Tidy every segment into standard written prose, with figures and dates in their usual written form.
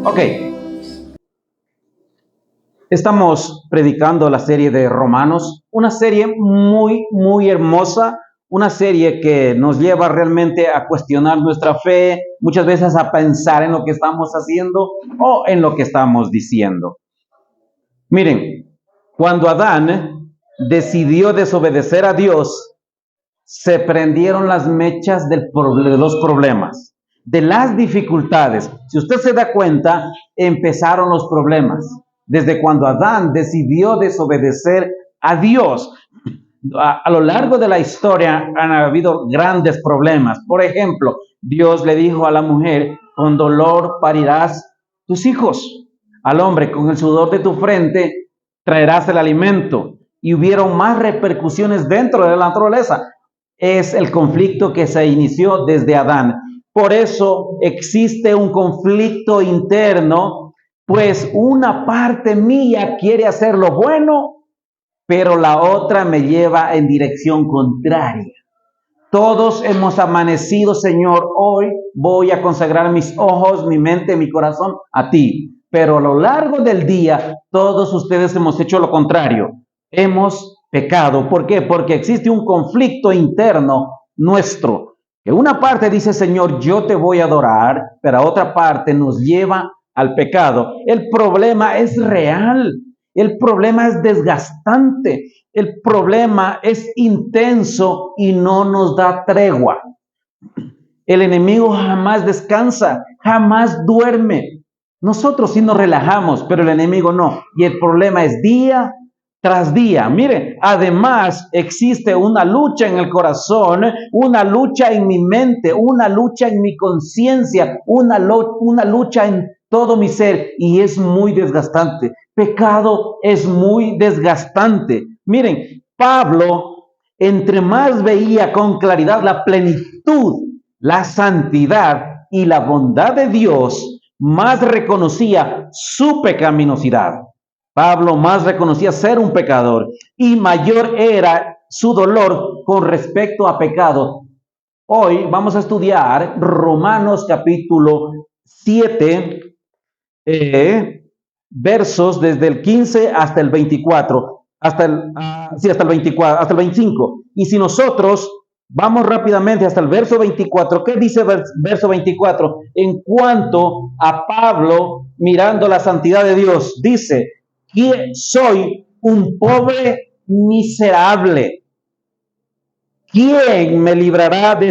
Ok, estamos predicando la serie de Romanos, una serie muy hermosa, una serie que nos lleva realmente a cuestionar nuestra fe, muchas veces a pensar en lo que estamos haciendo o en lo que estamos diciendo. Miren, cuando Adán decidió desobedecer a Dios, se prendieron las mechas de los problemas, de las dificultades. Si usted se da cuenta, empezaron los problemas. Desde cuando Adán decidió desobedecer a Dios, A lo largo de la historia han habido grandes problemas. Por ejemplo, Dios le dijo a la mujer, con dolor parirás tus hijos. Al hombre, con el sudor de tu frente traerás el alimento. Y hubieron más repercusiones dentro de la naturaleza. Es el conflicto que se inició desde Adán. Por eso existe un conflicto interno, pues una parte mía quiere hacer lo bueno, pero la otra me lleva en dirección contraria. Todos hemos amanecido, Señor, hoy voy a consagrar mis ojos, mi mente, mi corazón a ti. Pero a lo largo del día, todos ustedes hemos hecho lo contrario. Hemos pecado. ¿Por qué? Porque existe un conflicto interno nuestro. Que una parte dice, Señor, yo te voy a adorar, pero a otra parte nos lleva al pecado. El problema es real. El problema es desgastante. El problema es intenso y no nos da tregua. El enemigo jamás descansa, jamás duerme. Nosotros sí nos relajamos, pero el enemigo no. Y el problema es día tras día. Mire, además existe una lucha en el corazón, una lucha en mi mente, una lucha en mi conciencia, una lucha en todo mi ser, y es muy desgastante. Pecado es muy desgastante. Miren, Pablo, entre más veía con claridad la plenitud, la santidad y la bondad de Dios, más reconocía su pecaminosidad. Pablo más reconocía ser un pecador y mayor era su dolor con respecto a pecado. Hoy vamos a estudiar Romanos capítulo 7, versos desde el 15 hasta el 24, hasta el 24, hasta el 25. Y si nosotros vamos rápidamente hasta el verso 24, ¿qué dice el verso 24? En cuanto a Pablo mirando la santidad de Dios, dice, que soy un pobre miserable. ¿Quién me librará de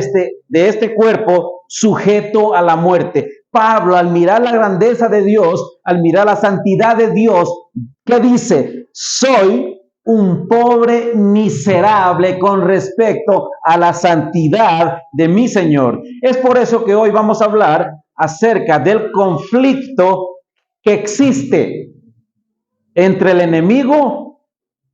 este cuerpo sujeto a la muerte? Pablo, al mirar la grandeza de Dios, al mirar la santidad de Dios, ¿qué dice? Soy un pobre miserable con respecto a la santidad de mi Señor. Es por eso que hoy vamos a hablar acerca del conflicto que existe entre el enemigo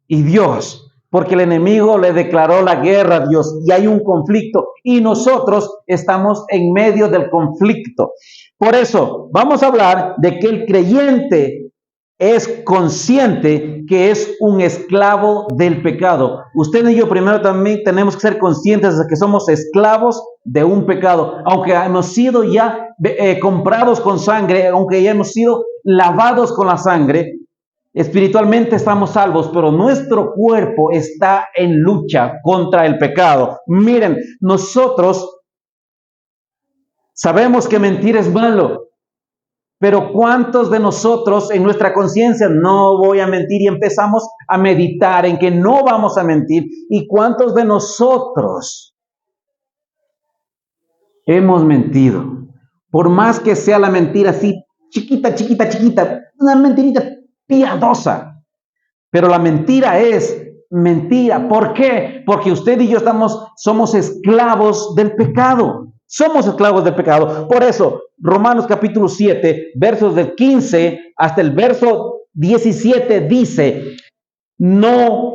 y Dios. Porque el enemigo le declaró la guerra a Dios y hay un conflicto y nosotros estamos en medio del conflicto. Por eso vamos a hablar de que el creyente es consciente que es un esclavo del pecado. Usted y yo primero también tenemos que ser conscientes de que somos esclavos de un pecado. Aunque hemos sido ya comprados con sangre, aunque ya hemos sido lavados con la sangre, espiritualmente estamos salvos, pero nuestro cuerpo está en lucha contra el pecado. Miren, nosotros sabemos que mentir es malo, pero ¿cuántos de nosotros en nuestra conciencia no voy a mentir y empezamos a meditar en que no vamos a mentir? ¿Y cuántos de nosotros hemos mentido? Por más que sea la mentira así, chiquita, una mentirita piadosa. Pero la mentira es mentira. ¿Por qué? Porque usted y yo somos esclavos del pecado. Somos esclavos del pecado. Por eso, Romanos capítulo 7, versos del 15 hasta el verso 17 dice, no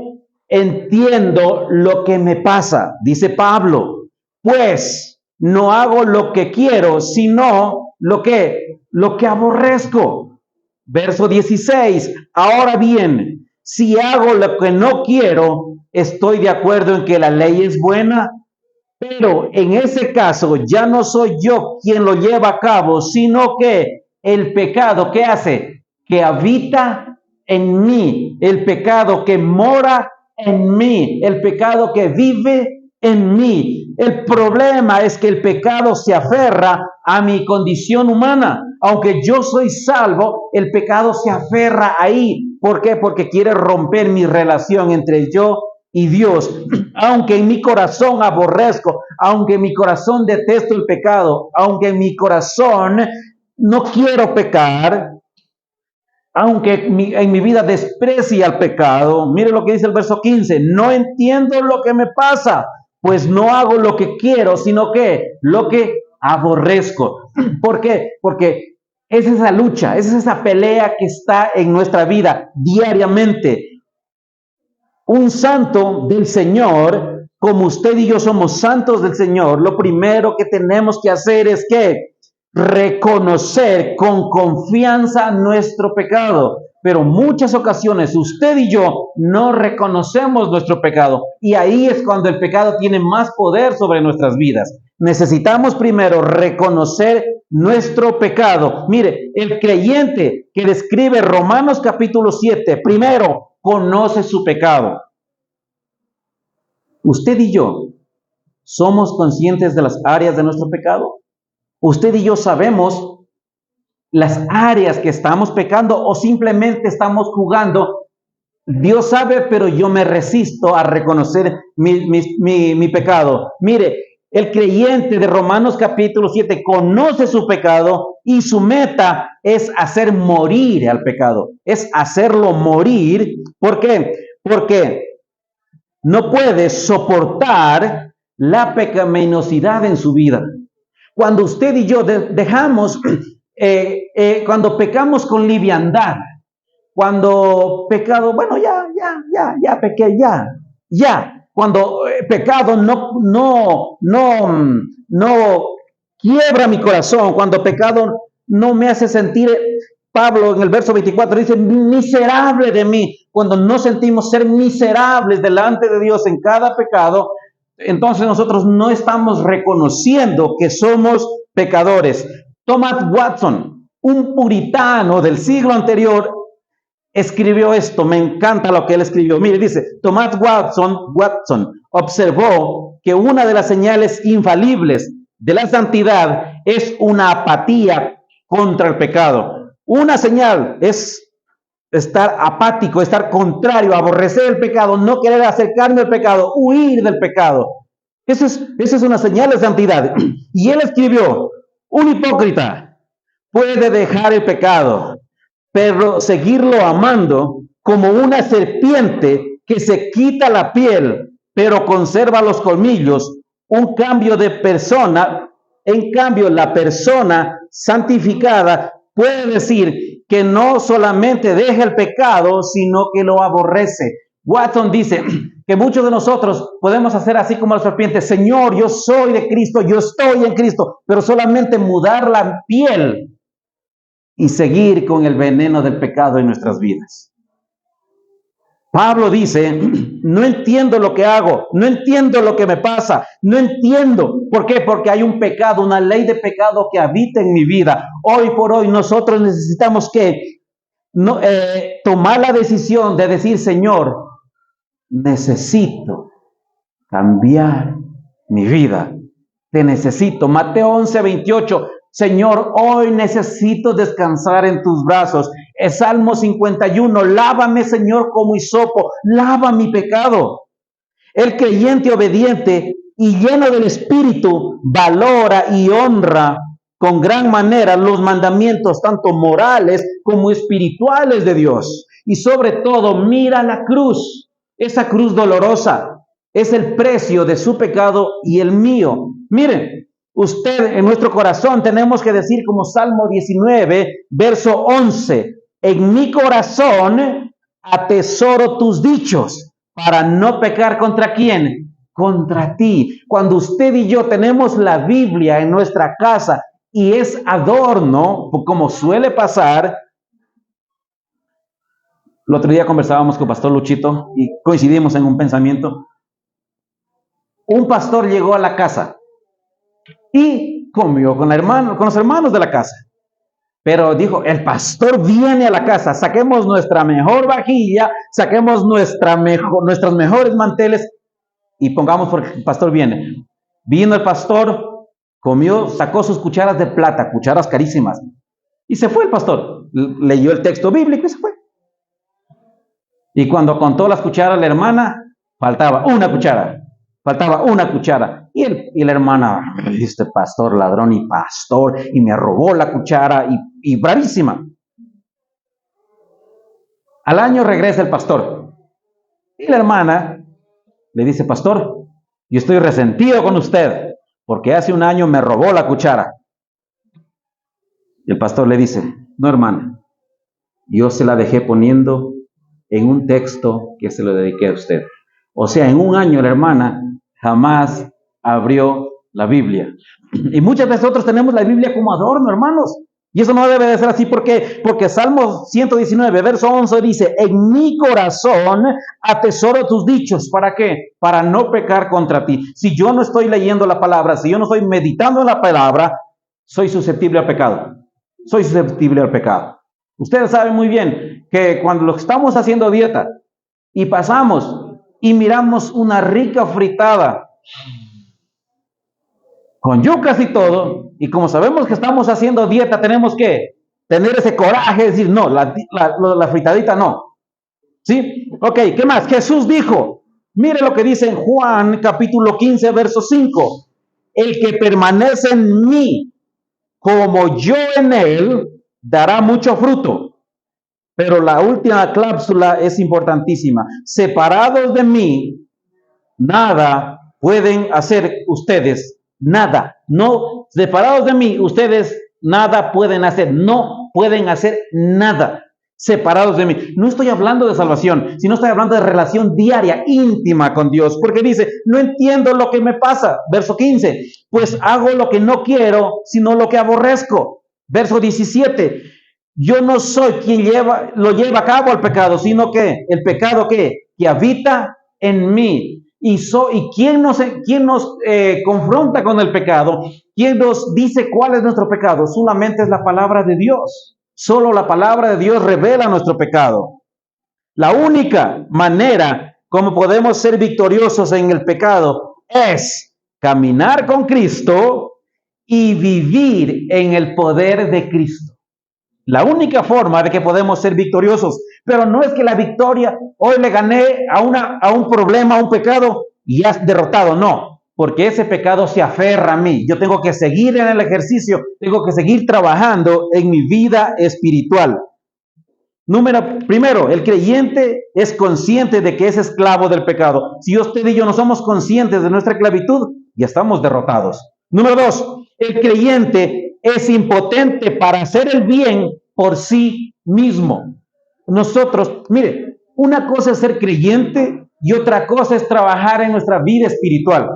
entiendo lo que me pasa, dice Pablo, pues no hago lo que quiero, sino lo que aborrezco. Verso 16, ahora bien, si hago lo que no quiero, estoy de acuerdo en que la ley es buena, pero en ese caso ya no soy yo quien lo lleva a cabo, sino que el pecado, ¿qué hace? Que habita en mí, el pecado que mora en mí, el pecado que vive en mí. El problema es que el pecado se aferra a mi condición humana. Aunque yo soy salvo, el pecado se aferra ahí. ¿Por qué? Porque quiere romper mi relación entre yo y Dios. Aunque en mi corazón aborrezco, aunque en mi corazón detesto el pecado, aunque en mi corazón no quiero pecar, aunque en mi vida desprecie al pecado, mire lo que dice el verso 15, no entiendo lo que me pasa, pues no hago lo que quiero, sino que lo que aborrezco. ¿Por qué? Porque es esa lucha, es esa pelea que está en nuestra vida diariamente. Un santo del Señor, como usted y yo somos santos del Señor, lo primero que tenemos que hacer es que reconocer con confianza nuestro pecado. Pero muchas ocasiones usted y yo no reconocemos nuestro pecado. Y ahí es cuando el pecado tiene más poder sobre nuestras vidas. Necesitamos primero reconocer nuestro pecado. Mire, el creyente que describe Romanos capítulo 7, primero conoce su pecado. Usted y yo somos conscientes de las áreas de nuestro pecado. Usted y yo sabemos las áreas que estamos pecando o simplemente estamos jugando. Dios sabe, pero yo me resisto a reconocer mi pecado. Mire, el creyente de Romanos capítulo 7 conoce su pecado y su meta es hacer morir al pecado. Es hacerlo morir. ¿Por qué? Porque no puede soportar la pecaminosidad en su vida. Cuando usted y yo dejamos, cuando pecamos con liviandad, cuando pecado, bueno, ya pequé, ya. Cuando pecado no quiebra mi corazón, cuando pecado no me hace sentir, Pablo en el verso 24 dice, miserable de mí. Cuando no sentimos ser miserables delante de Dios en cada pecado, entonces nosotros no estamos reconociendo que somos pecadores. Thomas Watson, un puritano del siglo anterior, escribió esto. Me encanta lo que él escribió. Mire, dice, Thomas Watson observó que una de las señales infalibles de la santidad es una apatía contra el pecado. Una señal es estar apático, estar contrario, aborrecer el pecado, no querer acercarme al pecado, huir del pecado. Esa es una señal de santidad. Y él escribió, un hipócrita puede dejar el pecado, pero seguirlo amando como una serpiente que se quita la piel, pero conserva los colmillos. Un cambio de persona, en cambio, la persona santificada puede decir que no solamente deja el pecado, sino que lo aborrece. Watson dice que muchos de nosotros podemos hacer así como la serpiente, Señor, yo soy de Cristo, yo estoy en Cristo, pero solamente mudar la piel y seguir con el veneno del pecado en nuestras vidas. Pablo dice, no entiendo lo que hago, no entiendo lo que me pasa, no entiendo. ¿Por qué? Porque hay un pecado, una ley de pecado que habita en mi vida. Hoy por hoy nosotros necesitamos tomar la decisión de decir, Señor, necesito cambiar mi vida. Te necesito. Mateo 11:28. Señor, hoy necesito descansar en tus brazos. Es Salmo 51. Lávame, Señor, como hisopo. Lava mi pecado. El creyente obediente y lleno del Espíritu valora y honra con gran manera los mandamientos, tanto morales como espirituales de Dios. Y sobre todo, mira la cruz. Esa cruz dolorosa es el precio de su pecado y el mío. Miren, usted en nuestro corazón tenemos que decir como Salmo 19, verso 11, en mi corazón atesoro tus dichos para no pecar contra quién, contra ti. Cuando usted y yo tenemos la Biblia en nuestra casa y es adorno, como suele pasar. El otro día conversábamos con Pastor Luchito y coincidimos en un pensamiento. Un pastor llegó a la casa y comió con los hermanos de la casa. Pero dijo, el pastor viene a la casa, saquemos nuestra mejor vajilla, saquemos nuestros mejores manteles y pongamos porque el pastor viene. Vino el pastor, comió, sacó sus cucharas de plata, cucharas carísimas. Y se fue el pastor. Leyó el texto bíblico y se fue. Y cuando contó las cucharas, la hermana, faltaba una cuchara. Y la hermana, este pastor ladrón y pastor, y me robó la cuchara, y bravísima. Al año regresa el pastor. Y la hermana le dice, pastor, yo estoy resentido con usted porque hace un año me robó la cuchara. Y el pastor le dice, no, hermana, yo se la dejé poniendo en un texto que se lo dediqué a usted. O sea, en un año la hermana jamás abrió la Biblia. Y muchas veces nosotros tenemos la Biblia como adorno, hermanos. Y eso no debe de ser así. ¿Por qué? Porque Salmo 119, verso 11 dice, en mi corazón atesoro tus dichos. ¿Para qué? Para no pecar contra ti. Si yo no estoy leyendo la palabra, si yo no estoy meditando en la palabra, soy susceptible al pecado. Soy susceptible al pecado. Ustedes saben muy bien que cuando estamos haciendo dieta y pasamos y miramos una rica fritada con yucas y todo, y como sabemos que estamos haciendo dieta, tenemos que tener ese coraje de decir, no, la fritadita no. ¿Sí? Ok, ¿qué más? Jesús dijo, mire lo que dice en Juan capítulo 15, verso 5, el que permanece en mí, como yo en él, dará mucho fruto. Pero la última cláusula es importantísima. Separados de mí, nada pueden hacer ustedes. Nada. No, separados de mí, ustedes nada pueden hacer. No pueden hacer nada. Separados de mí. No estoy hablando de salvación, sino estoy hablando de relación diaria, íntima con Dios. Porque dice, no entiendo lo que me pasa. Verso 15. Pues hago lo que no quiero, sino lo que aborrezco. Verso 17. Yo no soy quien lo lleva a cabo el pecado, sino que el pecado que habita en mí. Y quién nos confronta con el pecado, quién nos dice cuál es nuestro pecado, solamente es la palabra de Dios. Solo la palabra de Dios revela nuestro pecado. La única manera como podemos ser victoriosos en el pecado es caminar con Cristo y vivir en el poder de Cristo. La única forma de que podemos ser victoriosos. Pero no es que la victoria, hoy le gané a un problema, a un pecado, y ya has derrotado. No, porque ese pecado se aferra a mí. Yo tengo que seguir en el ejercicio, tengo que seguir trabajando en mi vida espiritual. Primero, el creyente es consciente de que es esclavo del pecado. Si usted y yo no somos conscientes de nuestra esclavitud, ya estamos derrotados. Número 2, el creyente es impotente para hacer el bien por sí mismo. Nosotros, mire, una cosa es ser creyente y otra cosa es trabajar en nuestra vida espiritual.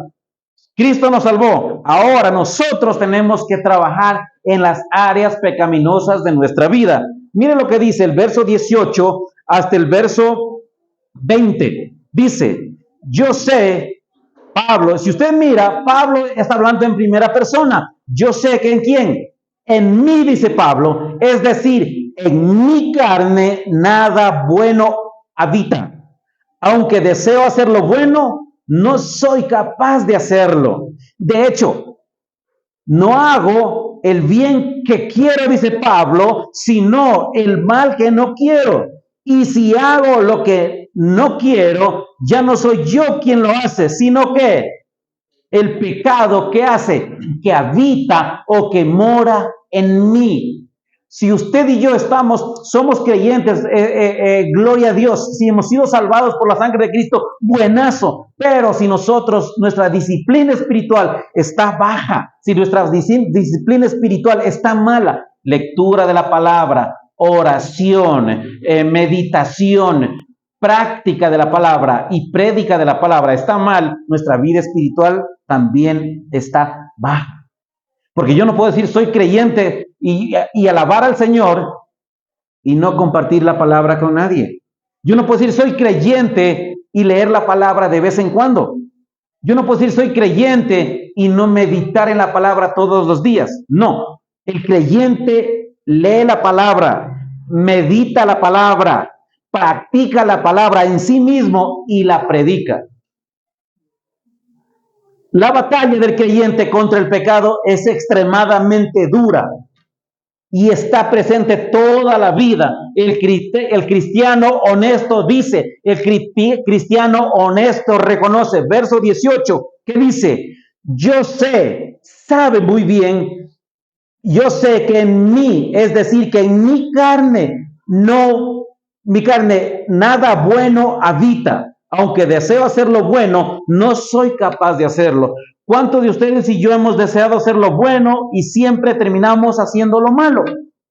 Cristo nos salvó. Ahora nosotros tenemos que trabajar en las áreas pecaminosas de nuestra vida. Mire lo que dice el verso 18 hasta el verso 20. Dice, yo sé, Pablo, si usted mira, Pablo está hablando en primera persona. Yo sé que en quién. En mí, dice Pablo, es decir, en mi carne nada bueno habita. Aunque deseo hacer lo bueno, no soy capaz de hacerlo. De hecho, no hago el bien que quiero, dice Pablo, sino el mal que no quiero. Y si hago lo que no quiero, ya no soy yo quien lo hace, sino que el pecado que hace, que habita o que mora en mí. Si usted y yo somos creyentes, gloria a Dios, si hemos sido salvados por la sangre de Cristo, buenazo. Pero si nuestra disciplina espiritual está baja, si nuestra disciplina espiritual está mala, lectura de la palabra, oración, meditación, práctica de la palabra y prédica de la palabra está mal, nuestra vida espiritual también está baja. Porque yo no puedo decir soy creyente y alabar al Señor y no compartir la palabra con nadie. Yo no puedo decir soy creyente y leer la palabra de vez en cuando. Yo no puedo decir soy creyente y no meditar en la palabra todos los días. No, el creyente lee la palabra, medita la palabra, practica la palabra en sí mismo y la predica. La batalla del creyente contra el pecado es extremadamente dura y está presente toda la vida. El cristiano honesto dice, el cristiano honesto reconoce. Verso 18, ¿qué dice? Yo sé, sabe muy bien, yo sé que en mí, es decir, que en mi carne no mi carne nada bueno habita. Aunque deseo hacer lo bueno, no soy capaz de hacerlo. ¿Cuántos de ustedes y yo hemos deseado hacer lo bueno y siempre terminamos haciendo lo malo?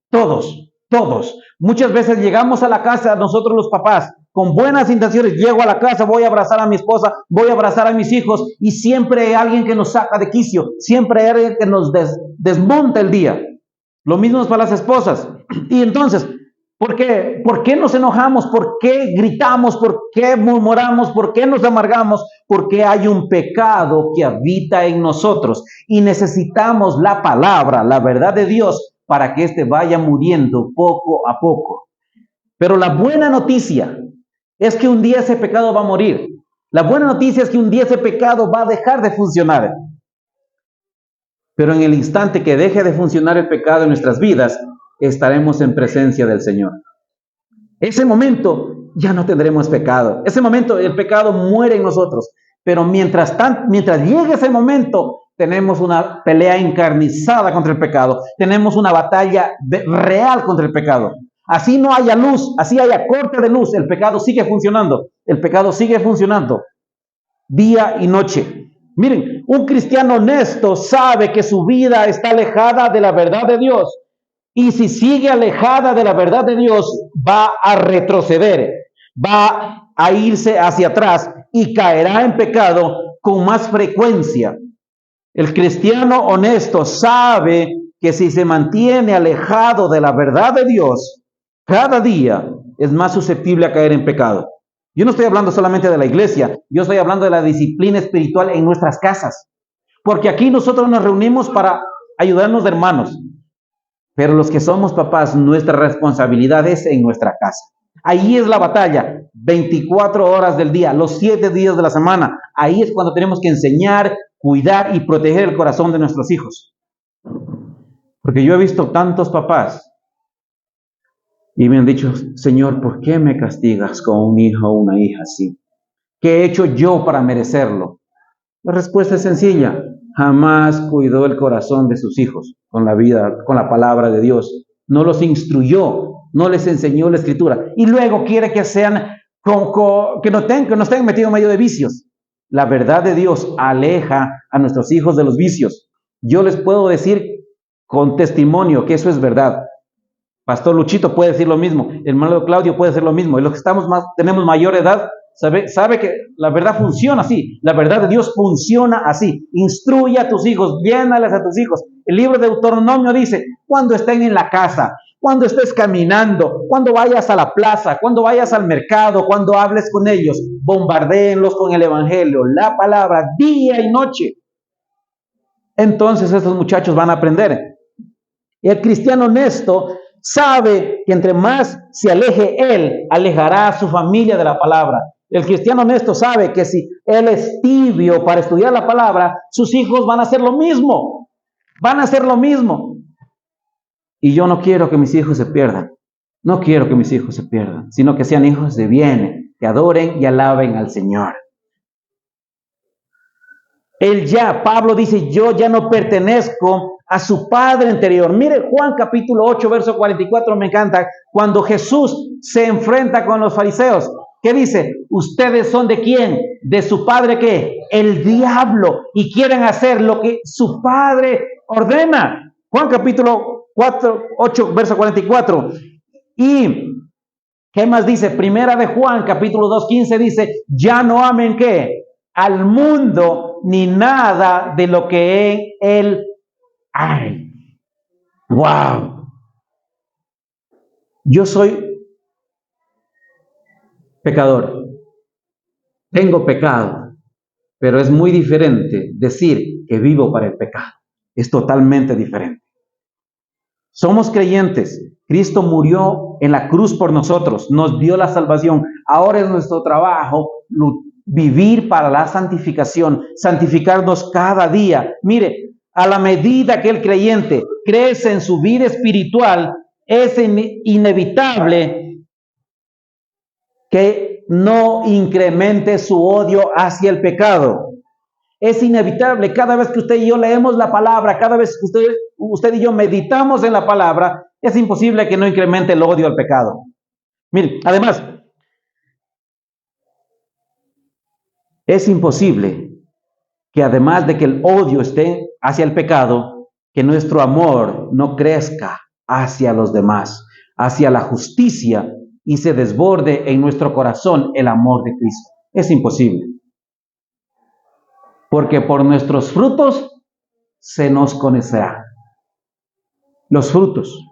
Todos, todos. Muchas veces llegamos a la casa, nosotros los papás, con buenas intenciones, llego a la casa, voy a abrazar a mi esposa, voy a abrazar a mis hijos, y siempre hay alguien que nos saca de quicio, siempre hay alguien que nos desmonta el día. Lo mismo es para las esposas. Y entonces, ¿por qué? ¿Por qué nos enojamos? ¿Por qué gritamos? ¿Por qué murmuramos? ¿Por qué nos amargamos? Porque hay un pecado que habita en nosotros y necesitamos la palabra, la verdad de Dios, para que éste vaya muriendo poco a poco. Pero la buena noticia es que un día ese pecado va a morir. La buena noticia es que un día ese pecado va a dejar de funcionar. Pero en el instante que deje de funcionar el pecado en nuestras vidas, estaremos en presencia del Señor. Ese momento ya no tendremos pecado. Ese momento el pecado muere en nosotros. Pero mientras llegue ese momento, tenemos una pelea encarnizada contra el pecado. Tenemos una batalla real contra el pecado. Así no haya luz, así haya corte de luz, el pecado sigue funcionando. El pecado sigue funcionando día y noche. Miren, un cristiano honesto sabe que su vida está alejada de la verdad de Dios. Y si sigue alejada de la verdad de Dios, va a retroceder, va a irse hacia atrás y caerá en pecado con más frecuencia. El cristiano honesto sabe que si se mantiene alejado de la verdad de Dios, cada día es más susceptible a caer en pecado. Yo no estoy hablando solamente de la iglesia, yo estoy hablando de la disciplina espiritual en nuestras casas. Porque aquí nosotros nos reunimos para ayudarnos de hermanos. Pero los que somos papás, nuestra responsabilidad es en nuestra casa. Ahí es la batalla, 24 horas del día, los 7 días de la semana. Ahí es cuando tenemos que enseñar, cuidar y proteger el corazón de nuestros hijos. Porque yo he visto tantos papás y me han dicho, Señor, ¿por qué me castigas con un hijo o una hija así? ¿Qué he hecho yo para merecerlo? La respuesta es sencilla. Jamás cuidó el corazón de sus hijos con la vida, con la palabra de Dios. No los instruyó, no les enseñó la escritura. Y luego quiere que sean, que no estén metidos en medio de vicios. La verdad de Dios aleja a nuestros hijos de los vicios. Yo les puedo decir con testimonio que eso es verdad. Pastor Luchito puede decir lo mismo. El hermano Claudio puede decir lo mismo. Y los que tenemos mayor edad, sabe que la verdad funciona así. La verdad de Dios funciona así. Instruye a tus hijos, llénales a tus hijos. El libro de Deuteronomio dice, cuando estén en la casa, cuando estés caminando, cuando vayas a la plaza, cuando vayas al mercado, cuando hables con ellos, bombardéenlos con el evangelio, la palabra, día y noche. Entonces estos muchachos van a aprender. El cristiano honesto sabe que entre más se aleje él, alejará a su familia de la palabra. El cristiano honesto sabe que si él es tibio para estudiar la palabra, sus hijos van a hacer lo mismo. Van a hacer lo mismo. Y yo no quiero que mis hijos se pierdan. No quiero que mis hijos se pierdan, sino que sean hijos de bien, que adoren y alaben al Señor. Pablo dice, yo ya no pertenezco a su padre anterior. Mire Juan capítulo 8, verso 44, me encanta, cuando Jesús se enfrenta con los fariseos. ¿Qué dice? ¿Ustedes son de quién? ¿De su padre qué? El diablo. Y quieren hacer lo que su padre ordena. Juan capítulo 8, verso 44. ¿Y qué más dice? Primera de Juan capítulo 2, 15 dice, ya no amen ¿qué? Al mundo ni nada de lo que en él hay. ¡Wow! Yo soy pecador. Tengo pecado. Pero es muy diferente decir que vivo para el pecado. Es totalmente diferente. Somos creyentes. Cristo murió en la cruz por nosotros. Nos dio la salvación. Ahora es nuestro trabajo vivir para la santificación, santificarnos cada día. Mire, a la medida que el creyente crece en su vida espiritual, es inevitable que no incremente su odio hacia el pecado. Es inevitable. Cada vez que usted y yo leemos la palabra, cada vez que usted y yo meditamos en la palabra, es imposible que no incremente el odio al pecado. Miren, además, es imposible que además de que el odio esté hacia el pecado, que nuestro amor no crezca hacia los demás, hacia la justicia y se desborde en nuestro corazón el amor de Cristo. Es imposible, porque por nuestros frutos se nos conocerá. Los frutos.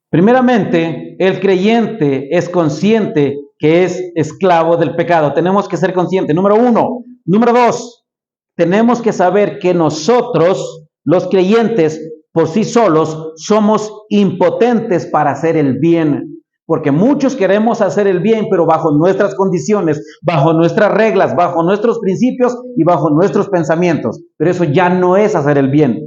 Primeramente, el creyente es consciente que es esclavo del pecado. Tenemos que ser conscientes. Número uno. Número dos, tenemos que saber que nosotros, los creyentes, por sí solos, somos impotentes para hacer el bien. Porque muchos queremos hacer el bien, pero bajo nuestras condiciones, bajo nuestras reglas, bajo nuestros principios y bajo nuestros pensamientos. Pero eso ya no es hacer el bien.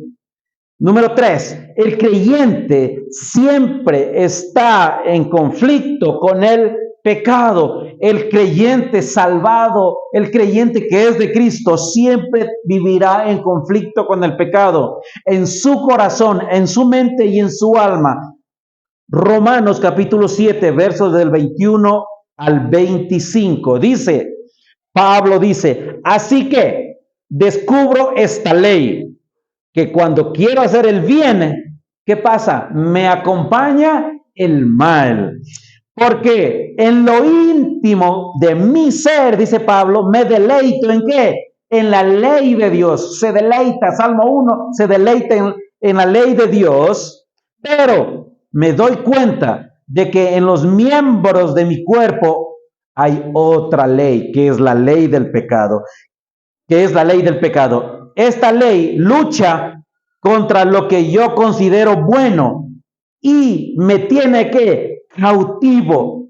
Número 3, el creyente siempre está en conflicto con el pecado. El creyente salvado, el creyente que es de Cristo, siempre vivirá en conflicto con el pecado, en su corazón, en su mente y en su alma. Romanos capítulo 7, versos del 21 al 25. Pablo dice, así que descubro esta ley, que cuando quiero hacer el bien, ¿qué pasa? Me acompaña el mal. Porque en lo íntimo de mi ser, dice Pablo, me deleito ¿en qué? En la ley de Dios. Se deleita, Salmo 1, se deleita en la ley de Dios, pero me doy cuenta de que en los miembros de mi cuerpo hay otra ley, que es la ley del pecado. ¿Qué es la ley del pecado? Esta ley lucha contra lo que yo considero bueno y me tiene que cautivo.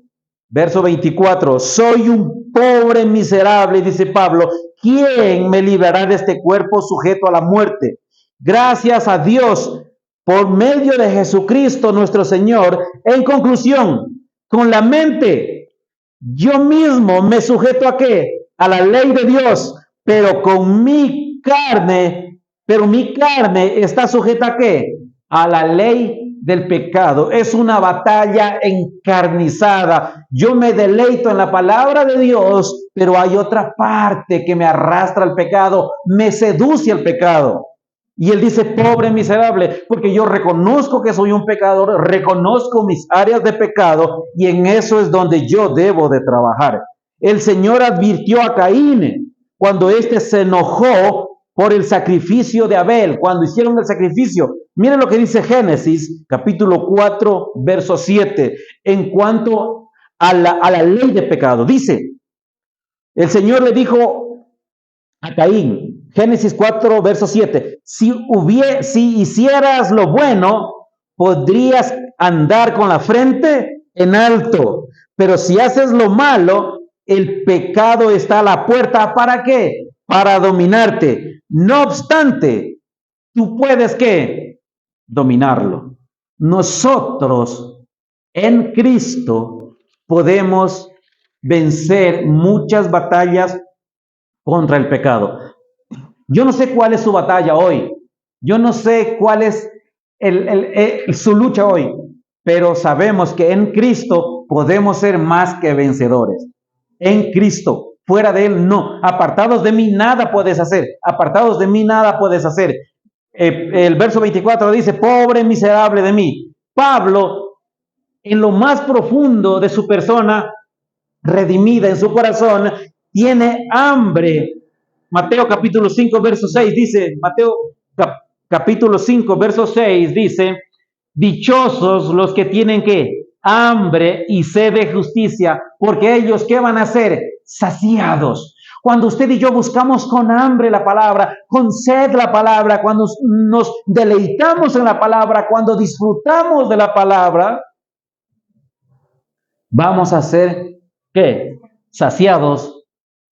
Verso 24, soy un pobre miserable, dice Pablo, ¿quién me librará de este cuerpo sujeto a la muerte? Gracias a Dios, por medio de Jesucristo nuestro Señor. En conclusión, con la mente, yo mismo me sujeto ¿a qué? A la ley de Dios, pero con mi carne está sujeta ¿a qué? A la ley del pecado. Es una batalla encarnizada. Yo me deleito en la palabra de Dios, pero hay otra parte que me arrastra al pecado, me seduce al pecado. Y él dice, pobre miserable, porque yo reconozco que soy un pecador, reconozco mis áreas de pecado y en eso es donde yo debo de trabajar. El Señor advirtió a Caín cuando éste se enojó por el sacrificio de Abel, cuando hicieron el sacrificio. Miren lo que dice Génesis, capítulo 4, verso 7, en cuanto a la ley de pecado. Dice, el Señor le dijo a Caín, Génesis 4, verso 7, si hicieras lo bueno, podrías andar con la frente en alto, pero si haces lo malo, el pecado está a la puerta. ¿Para qué? Para dominarte. No obstante, tú puedes ¿qué? Dominarlo. Nosotros en Cristo podemos vencer muchas batallas contra el pecado. Yo no sé cuál es su batalla hoy. Yo no sé cuál es su lucha hoy. Pero sabemos que en Cristo podemos ser más que vencedores. En Cristo. Fuera de Él, no. Apartados de mí, nada puedes hacer. Apartados de mí, nada puedes hacer. El verso 24 dice, pobre miserable de mí. Pablo, en lo más profundo de su persona, redimida en su corazón, tiene hambre. Mateo capítulo 5, verso 6 dice, capítulo 5, verso 6 dice, dichosos los que tienen ¿qué? Hambre y sed de justicia, porque ellos ¿qué van a hacer? Saciados. Cuando usted y yo buscamos con hambre la palabra, con sed la palabra, cuando nos deleitamos en la palabra, cuando disfrutamos de la palabra, vamos a ser ¿qué? Saciados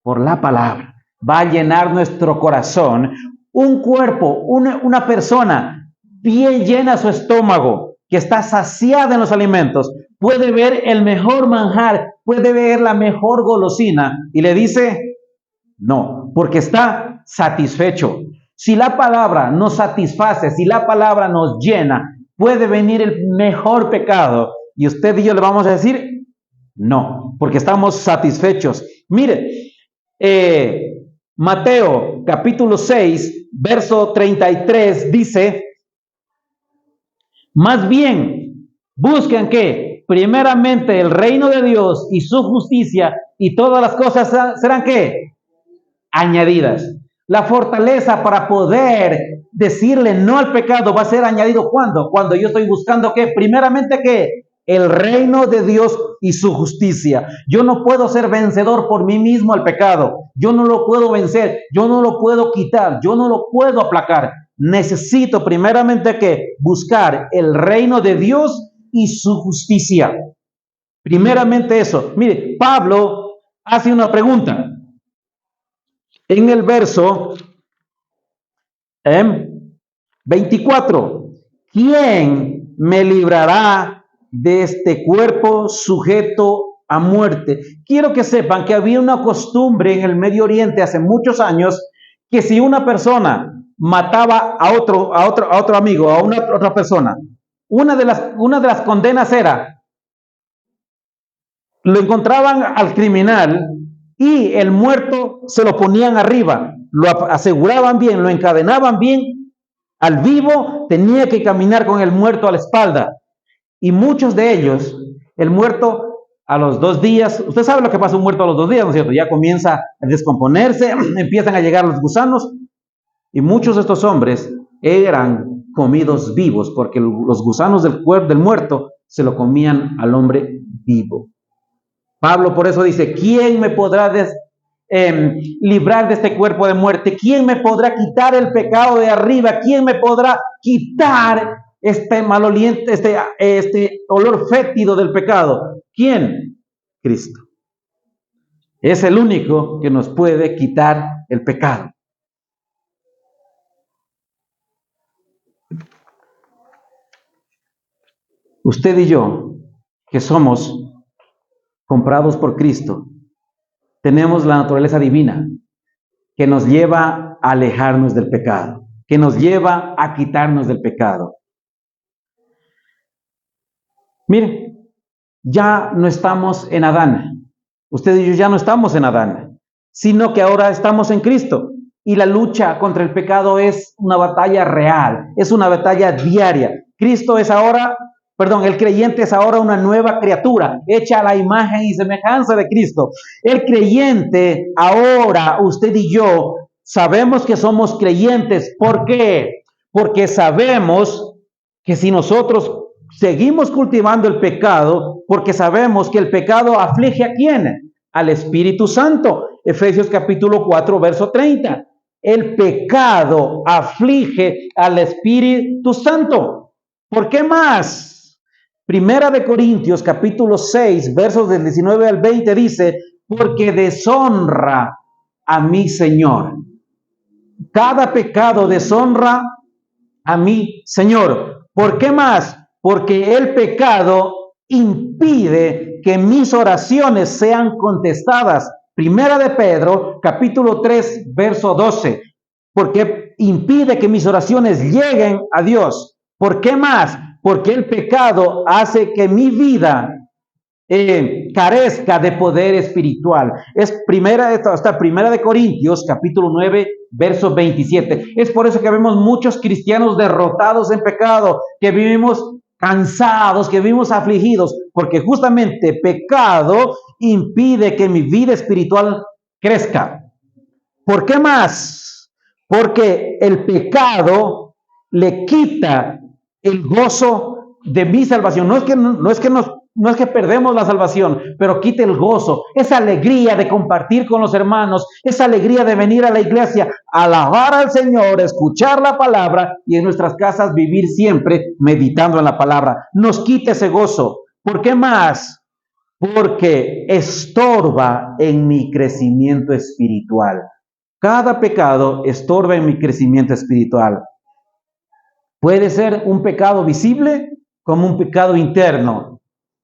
por la palabra. Va a llenar nuestro corazón. Un cuerpo, una persona bien llena su estómago, que está saciada en los alimentos, puede ver el mejor manjar, puede ver la mejor golosina y le dice no, porque está satisfecho. Si la palabra nos satisface, si la palabra nos llena, puede venir el mejor pecado y usted y yo le vamos a decir no, porque estamos satisfechos. Mire, Mateo capítulo 6, verso 33 dice, más bien, busquen que primeramente el reino de Dios y su justicia y todas las cosas serán ¿qué? Añadidas. La fortaleza para poder decirle no al pecado va a ser añadido ¿cuándo? Cuando yo estoy buscando ¿qué? Primeramente ¿qué? El reino de Dios y su justicia. Yo no puedo ser vencedor por mí mismo al pecado. Yo no lo puedo vencer. Yo no lo puedo quitar. Yo no lo puedo aplacar. Necesito primeramente que buscar el reino de Dios y su justicia. Primeramente eso. Mire, Pablo hace una pregunta. En el verso 24, ¿quién me librará de este cuerpo sujeto a muerte? Quiero que sepan que había una costumbre en el Medio Oriente hace muchos años que si una persona mataba a otro amigo, a otra persona, una de las condenas era, lo encontraban al criminal y el muerto se lo ponían arriba, lo aseguraban bien, lo encadenaban bien, al vivo tenía que caminar con el muerto a la espalda. Y muchos de ellos, el muerto a los 2 días, usted sabe lo que pasa un muerto a los 2 días, ¿no es cierto? Ya comienza a descomponerse, empiezan a llegar los gusanos, y muchos de estos hombres eran comidos vivos, porque los gusanos del muerto se lo comían al hombre vivo. Pablo por eso dice, ¿quién me podrá librar de este cuerpo de muerte? ¿Quién me podrá quitar el pecado de arriba? ¿Quién me podrá quitar este maloliente, este olor fétido del pecado? ¿Quién? Cristo. Es el único que nos puede quitar el pecado. Usted y yo, que somos comprados por Cristo, tenemos la naturaleza divina que nos lleva a alejarnos del pecado, que nos lleva a quitarnos del pecado. Mire, ya no estamos en Adán. Usted y yo ya no estamos en Adán, sino que ahora estamos en Cristo. Y la lucha contra el pecado es una batalla real, es una batalla diaria. El creyente es ahora una nueva criatura, hecha a la imagen y semejanza de Cristo. El creyente ahora, usted y yo, sabemos que somos creyentes. ¿Por qué? Porque sabemos que si nosotros seguimos cultivando el pecado, porque sabemos que el pecado aflige ¿a quién? Al Espíritu Santo. Efesios capítulo 4, verso 30. El pecado aflige al Espíritu Santo. ¿Por qué más? Primera de Corintios capítulo 6, versos del 19 al 20 dice, porque deshonra a mi Señor. Cada pecado deshonra a mi Señor. ¿Por qué más? Porque el pecado impide que mis oraciones sean contestadas. Primera de Pedro, capítulo 3, verso 12. Porque impide que mis oraciones lleguen a Dios. ¿Por qué más? Porque el pecado hace que mi vida carezca de poder espiritual. Es primera de Corintios, capítulo 9, verso 27. Es por eso que vemos muchos cristianos derrotados en pecado, que vivimos cansados, que vivimos afligidos, porque justamente pecado impide que mi vida espiritual crezca. ¿Por qué más? Porque el pecado le quita el gozo de mi salvación. No es que perdemos la salvación, pero quita el gozo, esa alegría de compartir con los hermanos, esa alegría de venir a la iglesia, alabar al Señor, escuchar la palabra y en nuestras casas vivir siempre meditando en la palabra. Nos quita ese gozo. ¿Por qué más? Porque estorba en mi crecimiento espiritual. Cada pecado estorba en mi crecimiento espiritual. Puede ser un pecado visible como un pecado interno.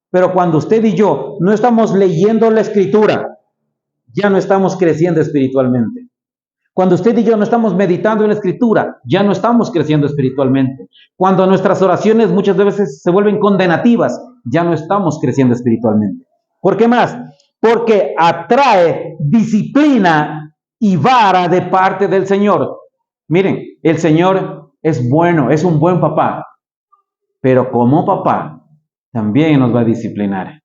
Pero cuando usted y yo no estamos leyendo la Escritura, ya no estamos creciendo espiritualmente. Cuando usted y yo no estamos meditando en la Escritura, ya no estamos creciendo espiritualmente. Cuando nuestras oraciones muchas veces se vuelven condenativas, ya no estamos creciendo espiritualmente. ¿Por qué más? Porque atrae disciplina y vara de parte del Señor. Miren, el Señor es bueno, es un buen papá, pero como papá también nos va a disciplinar.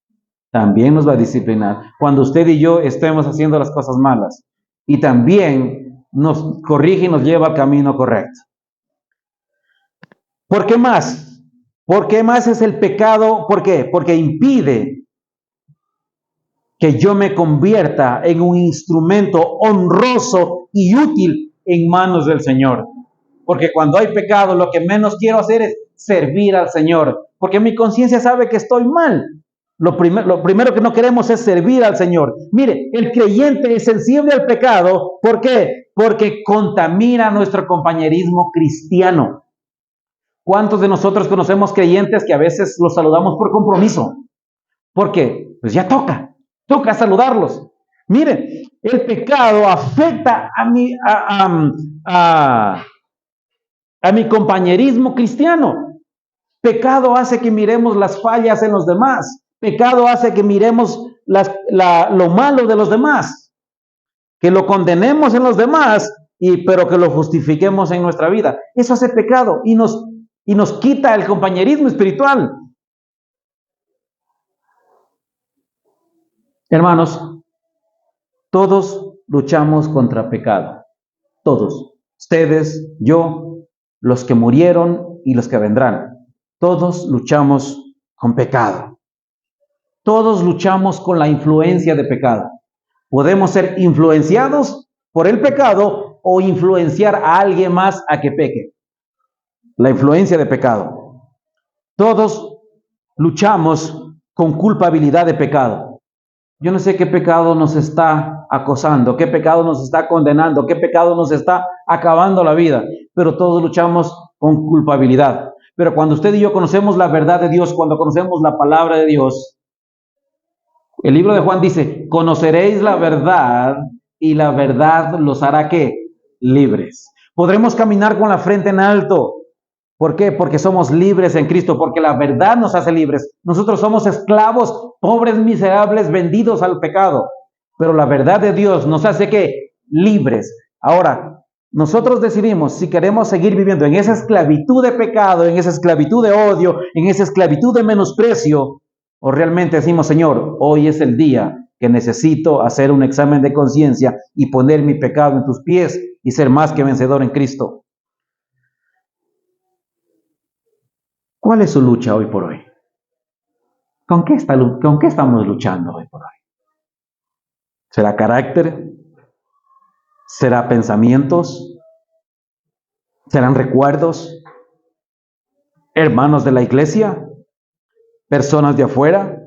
También nos va a disciplinar cuando usted y yo estemos haciendo las cosas malas. Y también nos corrige y nos lleva al camino correcto. ¿Por qué más? ¿Por qué más es el pecado? ¿Por qué? Porque impide que yo me convierta en un instrumento honroso y útil en manos del Señor. Porque cuando hay pecado, lo que menos quiero hacer es servir al Señor. Porque mi conciencia sabe que estoy mal. Lo primero que no queremos es servir al Señor. Mire, el creyente es sensible al pecado. ¿Por qué? Porque contamina nuestro compañerismo cristiano. ¿Cuántos de nosotros conocemos creyentes que a veces los saludamos por compromiso? Porque pues ya toca saludarlos. Mire, el pecado afecta a mi compañerismo cristiano. Pecado hace que miremos las fallas en los demás. Pecado hace que miremos lo malo de los demás. Que lo condenemos en los demás, pero que lo justifiquemos en nuestra vida. Eso hace pecado y nos quita el compañerismo espiritual. Hermanos, todos luchamos contra pecado. Todos. Ustedes, yo, los que murieron y los que vendrán. Todos luchamos con pecado. Todos luchamos con la influencia de pecado. Podemos ser influenciados por el pecado o influenciar a alguien más a que peque. La influencia de pecado. Todos luchamos con culpabilidad de pecado. Yo no sé qué pecado nos está acosando, qué pecado nos está condenando, qué pecado nos está acabando la vida, pero todos luchamos con culpabilidad. Pero cuando usted y yo conocemos la verdad de Dios, cuando conocemos la palabra de Dios, el libro de Juan dice, conoceréis la verdad y la verdad los hará ¿qué? Libres. Podremos caminar con la frente en alto. ¿Por qué? Porque somos libres en Cristo, porque la verdad nos hace libres. Nosotros somos esclavos, pobres, miserables, vendidos al pecado. Pero la verdad de Dios nos hace ¿qué? Libres. Ahora, nosotros decidimos si queremos seguir viviendo en esa esclavitud de pecado, en esa esclavitud de odio, en esa esclavitud de menosprecio, o realmente decimos, Señor, hoy es el día que necesito hacer un examen de conciencia y poner mi pecado en tus pies y ser más que vencedor en Cristo. ¿Cuál es su lucha hoy por hoy? ¿Con qué estamos luchando hoy por hoy? ¿Será carácter? ¿Será pensamientos? ¿Serán recuerdos? ¿Hermanos de la iglesia? ¿Personas de afuera?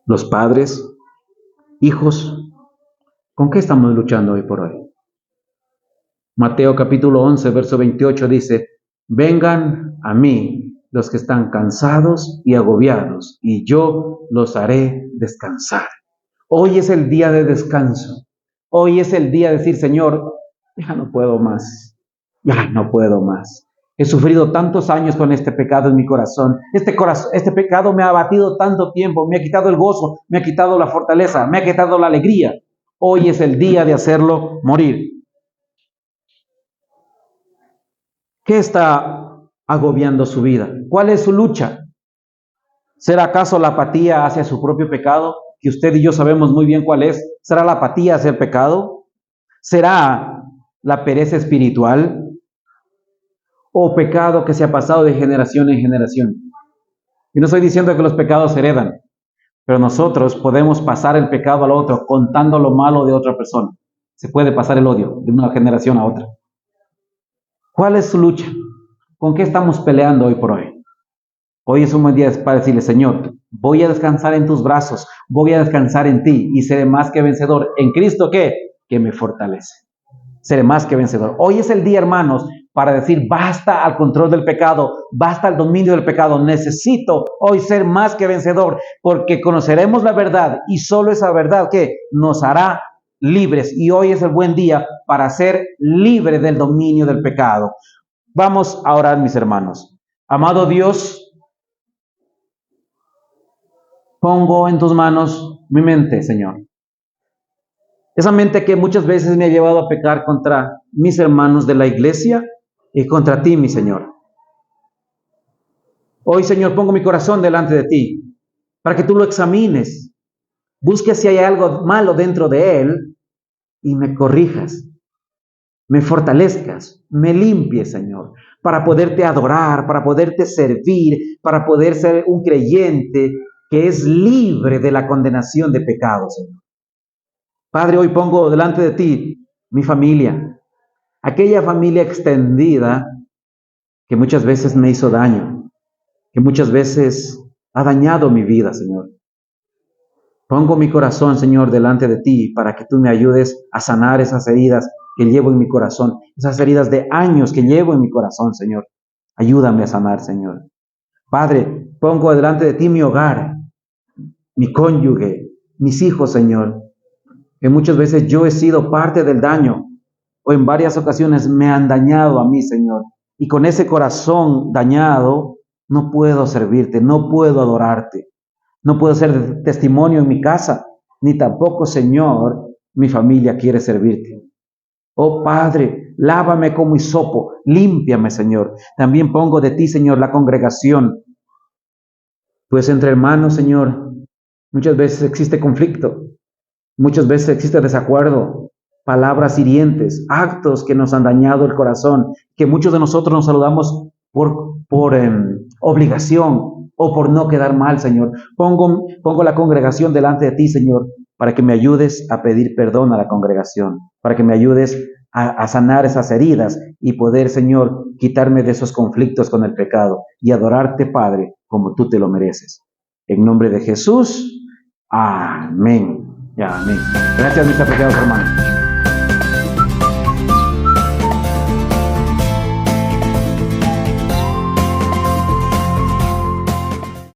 ¿Los padres? ¿Hijos? ¿Con qué estamos luchando hoy por hoy? Mateo capítulo 11, verso 28 dice, vengan a mí los que están cansados y agobiados, y yo los haré descansar. Hoy es el día de descanso. Hoy es el día de decir, Señor, ya no puedo más. Ya no puedo más. He sufrido tantos años con este pecado en mi corazón. Este pecado me ha abatido tanto tiempo, me ha quitado el gozo, me ha quitado la fortaleza, me ha quitado la alegría. Hoy es el día de hacerlo morir. ¿Qué está agobiando su vida? ¿Cuál es su lucha? ¿Será acaso la apatía hacia su propio pecado? Que usted y yo sabemos muy bien cuál es. ¿Será la apatía hacia el pecado? ¿Será la pereza espiritual? ¿O pecado que se ha pasado de generación en generación? Y no estoy diciendo que los pecados se heredan, pero nosotros podemos pasar el pecado al otro contando lo malo de otra persona. Se puede pasar el odio de una generación a otra. ¿Cuál es su lucha? ¿Con qué estamos peleando hoy por hoy? Hoy es un buen día para decirle, Señor, voy a descansar en tus brazos, voy a descansar en ti y seré más que vencedor. ¿En Cristo qué? Que me fortalece. Seré más que vencedor. Hoy es el día, hermanos, para decir, basta al control del pecado, basta al dominio del pecado. Necesito hoy ser más que vencedor, porque conoceremos la verdad y solo esa verdad que nos hará libres y hoy es el buen día para ser libre del dominio del pecado. Vamos a orar, mis hermanos. Amado Dios, pongo en tus manos mi mente, Señor. Esa mente que muchas veces me ha llevado a pecar contra mis hermanos de la iglesia y contra ti, mi Señor. Hoy, Señor, pongo mi corazón delante de ti para que tú lo examines. Busques si hay algo malo dentro de él y me corrijas, me fortalezcas, me limpies, Señor, para poderte adorar, para poderte servir, para poder ser un creyente que es libre de la condenación de pecado, Señor. Padre, hoy pongo delante de ti mi familia, aquella familia extendida que muchas veces me hizo daño, que muchas veces ha dañado mi vida, Señor. Pongo mi corazón, Señor, delante de ti para que tú me ayudes a sanar esas heridas que llevo en mi corazón, esas heridas de años que llevo en mi corazón, Señor. Ayúdame a sanar, Señor. Padre, pongo delante de ti mi hogar, mi cónyuge, mis hijos, Señor, que muchas veces yo he sido parte del daño o en varias ocasiones me han dañado a mí, Señor. Y con ese corazón dañado no puedo servirte, no puedo adorarte. No puedo ser testimonio en mi casa, ni tampoco, Señor, mi familia quiere servirte. Oh Padre, lávame como hisopo, límpiame, Señor. También pongo de ti, Señor, la congregación. Pues entre hermanos, Señor, muchas veces existe conflicto, muchas veces existe desacuerdo, palabras hirientes, actos que nos han dañado el corazón, que muchos de nosotros nos saludamos por obligación o por no quedar mal, Señor. Pongo la congregación delante de ti, Señor, para que me ayudes a pedir perdón a la congregación, para que me ayudes a sanar esas heridas y poder, Señor, quitarme de esos conflictos con el pecado y adorarte, Padre, como tú te lo mereces. En nombre de Jesús, amén. Ya, amén. Gracias, mis apreciados hermanos.